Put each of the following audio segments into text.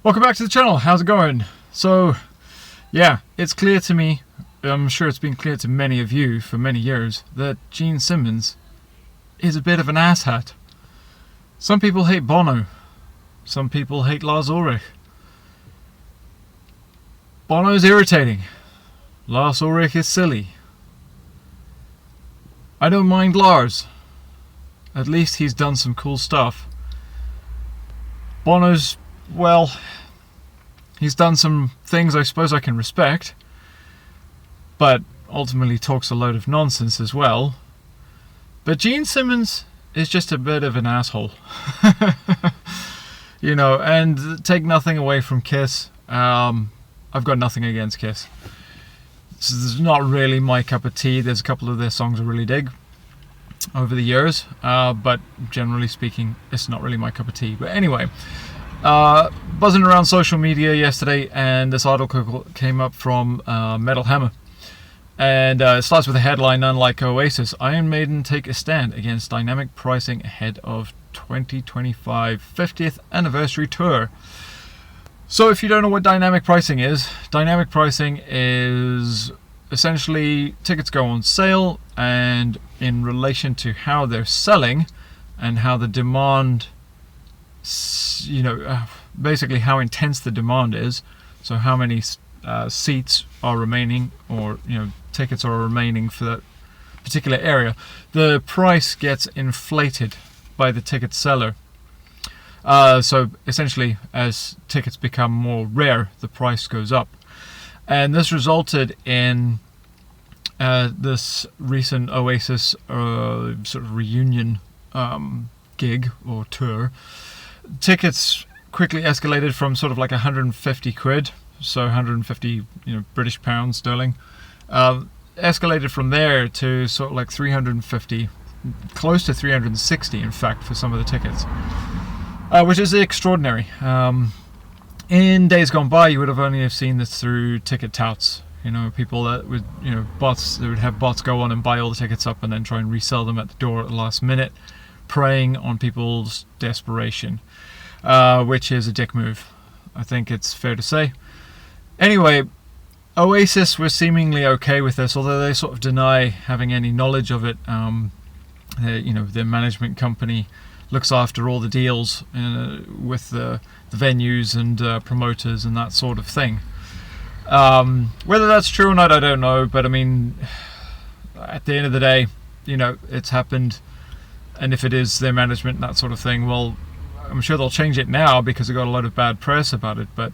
Welcome back to the channel. How's it going? So, yeah, it's clear to me, I'm sure it's been clear to many of you for many years, that Gene Simmons is a bit of an asshat. Some people hate Bono. Some people hate Lars Ulrich. Bono is irritating. Lars Ulrich is silly. I don't mind Lars. At least he's done some cool stuff. Bono's, well, he's done some things I suppose I can respect, but ultimately talks a load of nonsense as well. But Gene Simmons is just a bit of an asshole. You know, and take nothing away from Kiss. I've got nothing against Kiss. This is not really my cup of tea. There's a couple of their songs I really dig over the years, but generally speaking, it's not really my cup of tea. But anyway, buzzing around social media yesterday, and this article came up from Metal Hammer, and it starts with a headline: "Unlike Oasis, Iron Maiden take a stand against dynamic pricing ahead of 2025 50th anniversary tour." So if you don't know what dynamic pricing is essentially tickets go on sale, and in relation to how they're selling and how the demand, you know, basically how intense the demand is, so how many seats are remaining, or, you know, tickets are remaining for that particular area, the price gets inflated by the ticket seller. So essentially, as tickets become more rare, the price goes up. And this resulted in this recent Oasis sort of reunion gig or tour. Tickets quickly escalated from sort of like 150 quid, so 150, you know, British pounds sterling, escalated from there to sort of like 350, close to 360 in fact for some of the tickets. Which is extraordinary. In days gone by, you would have only have seen this through ticket touts. You know, people that would, you know, bots. They would have bots go on and buy all the tickets up and then try and resell them at the door at the last minute, preying on people's desperation, which is a dick move. I think it's fair to say. Anyway, Oasis were seemingly okay with this, although they sort of deny having any knowledge of it. You know, their management company looks after all the deals with the venues and promoters and that sort of thing. Whether that's true or not, I don't know, but I mean, at the end of the day, you know, it's happened, and if it is their management and that sort of thing, well, I'm sure they'll change it now because they got a lot of bad press about it, but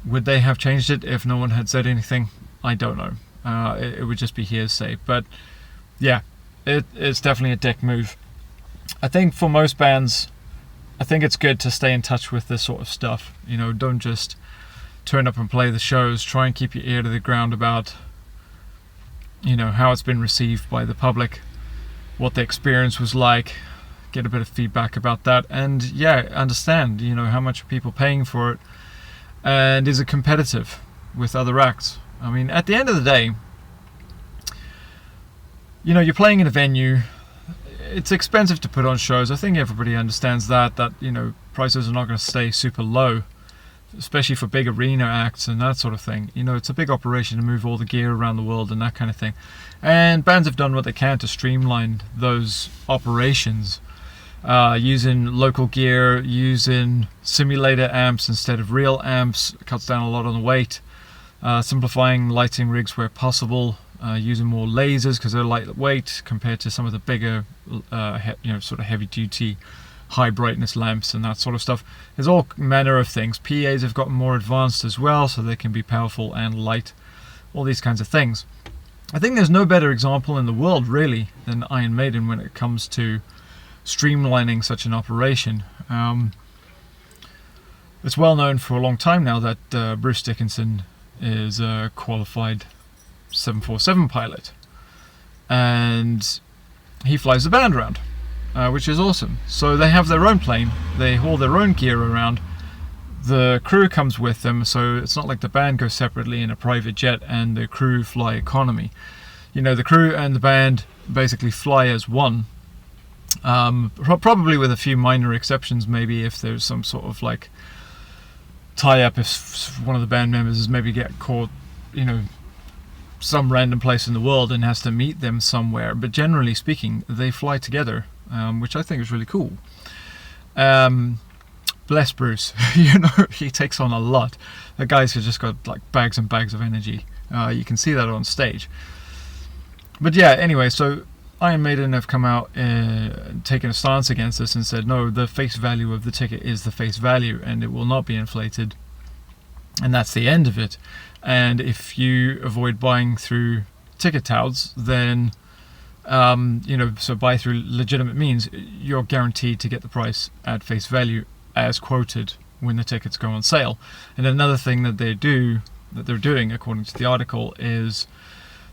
would they have changed it if no one had said anything? I don't know. It would just be hearsay, but yeah, it's definitely a dick move. I think for most bands, I think it's good to stay in touch with this sort of stuff. You know, don't just turn up and play the shows. Try and keep your ear to the ground about, you know, how it's been received by the public, what the experience was like, get a bit of feedback about that, and yeah, understand, you know, how much are people paying for it, and is it competitive with other acts. I mean, at the end of the day, you know, you're playing in a venue. It's expensive to put on shows. I think everybody understands that, you know, prices are not going to stay super low, especially for big arena acts and that sort of thing. You know, it's a big operation to move all the gear around the world and that kind of thing. And bands have done what they can to streamline those operations, using local gear, using simulator amps instead of real amps. It cuts down a lot on the weight, simplifying lighting rigs where possible, using more lasers because they're lightweight compared to some of the bigger, you know, sort of heavy-duty, high-brightness lamps and that sort of stuff. There's all manner of things. PAs have gotten more advanced as well, so they can be powerful and light. All these kinds of things. I think there's no better example in the world, really, than Iron Maiden when it comes to streamlining such an operation. It's well known for a long time now that Bruce Dickinson is a qualified 747 pilot, and he flies the band around, which is awesome. So they have their own plane, they haul their own gear around, the crew comes with them, so it's not like the band goes separately in a private jet and the crew fly economy. You know, the crew and the band basically fly as one, probably with a few minor exceptions, maybe if there's some sort of like tie up if one of the band members is maybe get caught, some random place in the world and has to meet them somewhere. But generally speaking, they fly together, which I think is really cool. Bless Bruce. He takes on a lot. The guy's just got like bags and bags of energy. You can see that on stage. But yeah, anyway, so Iron Maiden have come out and taken a stance against this and said, no, the face value of the ticket is the face value and it will not be inflated. And that's the end of it. And if you avoid buying through ticket touts, then, so buy through legitimate means, you're guaranteed to get the price at face value as quoted when the tickets go on sale. And another thing that they're doing, according to the article, is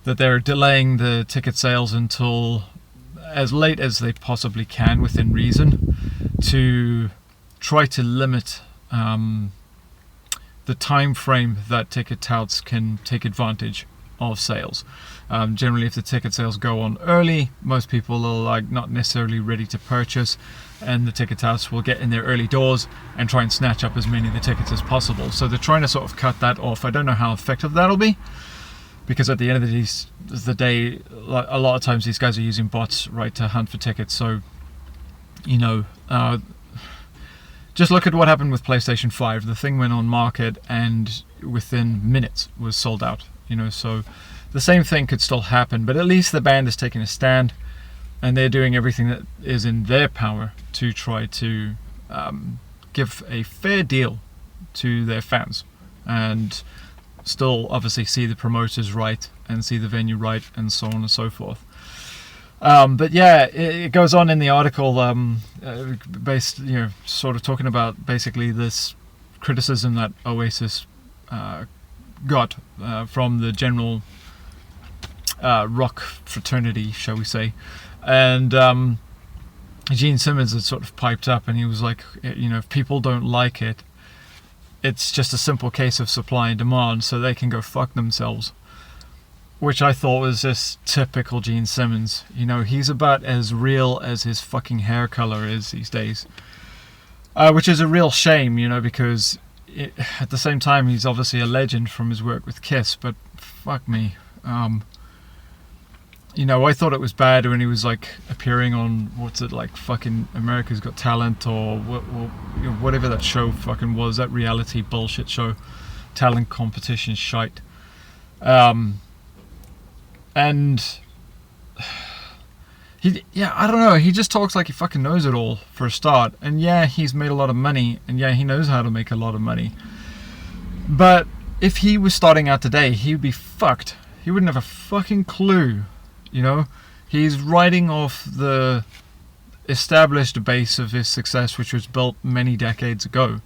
that they're delaying the ticket sales until as late as they possibly can within reason to try to limit the time frame that ticket touts can take advantage of sales. Generally, if the ticket sales go on early, most people are like not necessarily ready to purchase, and the ticket touts will get in their early doors and try and snatch up as many of the tickets as possible. So they're trying to sort of cut that off. I don't know how effective that'll be, because at the end of the day, a lot of times these guys are using bots, right, to hunt for tickets. So, just look at what happened with PlayStation 5. The thing went on market and within minutes was sold out. So the same thing could still happen, but at least the band is taking a stand and they're doing everything that is in their power to try to give a fair deal to their fans and still obviously see the promoters right and see the venue right and so on and so forth. But yeah, it goes on in the article, based, sort of talking about basically this criticism that Oasis got from the general rock fraternity, shall we say. And Gene Simmons had sort of piped up and he was like, if people don't like it, it's just a simple case of supply and demand, so they can go fuck themselves. Which I thought was just typical Gene Simmons. He's about as real as his fucking hair color is these days. Which is a real shame, because at the same time he's obviously a legend from his work with Kiss, but fuck me. I thought it was bad when he was like appearing on fucking America's Got Talent or whatever that show fucking was, that reality bullshit show, talent competition shite. And I don't know, he just talks like he fucking knows it all for a start. And yeah, he's made a lot of money, and yeah, he knows how to make a lot of money. But if he was starting out today, he'd be fucked. He wouldn't have a fucking clue. He's riding off the established base of his success, which was built many decades ago.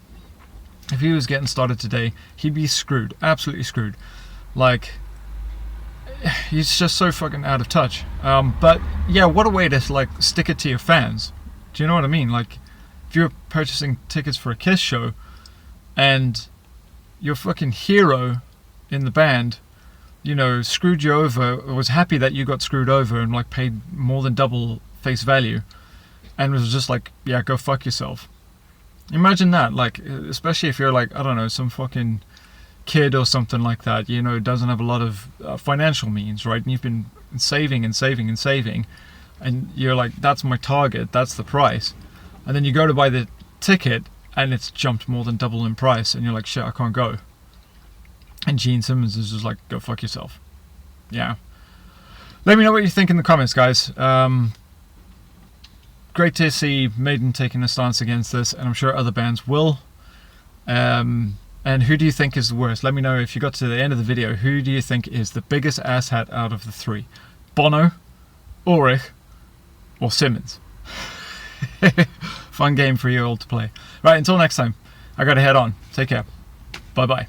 If he was getting started today, he'd be screwed, absolutely screwed. Like, he's just so fucking out of touch. But yeah, what a way to stick it to your fans. Do you know what I mean? Like, if you're purchasing tickets for a Kiss show and your fucking hero in the band screwed you over, was happy that you got screwed over and paid more than double face value and was just like, yeah, go fuck yourself. Imagine that, especially if you're I don't know, some fucking kid or something like that, doesn't have a lot of financial means, right? And you've been saving and saving and saving, and you're like, that's my target, that's the price. And then you go to buy the ticket and it's jumped more than double in price, and you're like, shit, I can't go. And Gene Simmons is just like, go fuck yourself. Yeah. Let me know what you think in the comments, guys. Great to see Maiden taking a stance against this, and I'm sure other bands will. And who do you think is the worst? Let me know if you got to the end of the video. Who do you think is the biggest asshat out of the three? Bono, Ulrich, or Simmons? Fun game for you all to play. Right, until next time, I gotta head on. Take care. Bye-bye.